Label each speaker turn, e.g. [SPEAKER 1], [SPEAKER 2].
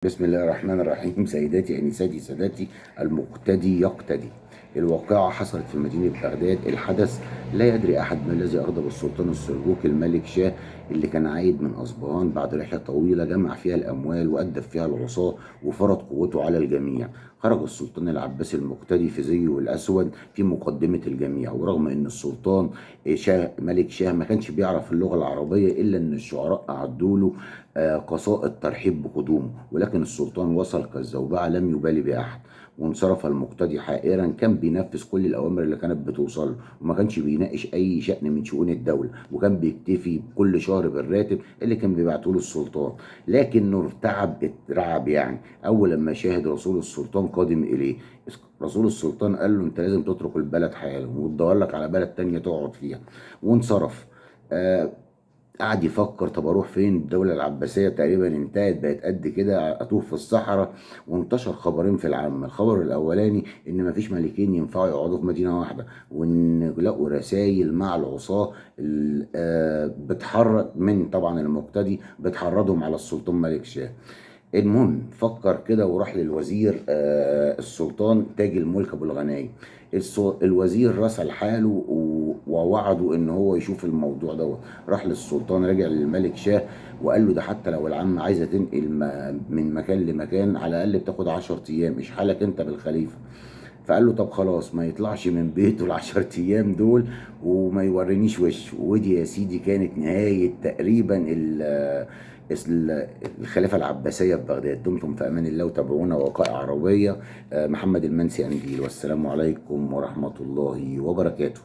[SPEAKER 1] بسم الله الرحمن الرحيم. سيداتي أنساتي سادتي، المقتدي يقتدي. الواقعة حصلت في مدينة بغداد. الحدث لا يدري أحد ما الذي أغضب السلطان السلجوقي الملك شاه اللي كان عايد من أصبهان بعد رحلة طويلة جمع فيها الأموال وأدب فيها العصاة وفرض قوته على الجميع. خرج السلطان العباسي المقتدي في زيه الأسود في مقدمة الجميع، ورغم أن السلطان شاه ملك شاه ما كانش بيعرف اللغة العربية إلا أن الشعراء أعدوا له قصائد ترحيب بقدومه، ولكن السلطان وصل كالزوبعة لم يبالي بأحد. وانصرف المقتدي حائرا، كان بينفذ كل الأوامر اللي كانت بتوصل له، وما كانش بيناقش أي شأن من شؤون الدولة، وكان بيكتفي كل شهر بالراتب اللي كان بيبعته له السلطان. لكنه اترعب يعني أول لما شاهد رسول السلطان قادم إليه. رسول السلطان قال له: أنت لازم تترك البلد حالا وتدور لك على بلد تانية تقعد فيها. وانصرف. آه قعد يفكر: طب اروح فين؟ الدوله العباسيه تقريبا انتهت، بقت قد كده، اتوه في الصحراء. وانتشر خبرين في العامه. الخبر الاولاني ان مفيش ملكين ينفعوا يقعدوا في مدينه واحده، وان لقوا رسائل مع العصاه بتحرض من طبعا المقتدي، بتحرضهم على السلطان ملك شاه. المهم فكر كده وراح للوزير السلطان تاج الملك ابو الغنايم. الوزير رسل حاله ووعده ان هو يشوف الموضوع دوت. راح للسلطان، رجع للملك شاه وقال له: ده حتى لو العم عايزه تنقل من مكان لمكان على الاقل بتاخد 10 ايام، ايش حالك انت بالخليفه؟ فقال له: طب خلاص، ما يطلعش من بيته العشر ايام دول وما يورينيش وشه. ودي يا سيدي كانت نهاية تقريبا الخلافة العباسية في بغداد. دمتم في امان الله، وتابعونا وقائع عربية. محمد المنسي أنديل، والسلام عليكم ورحمة الله وبركاته.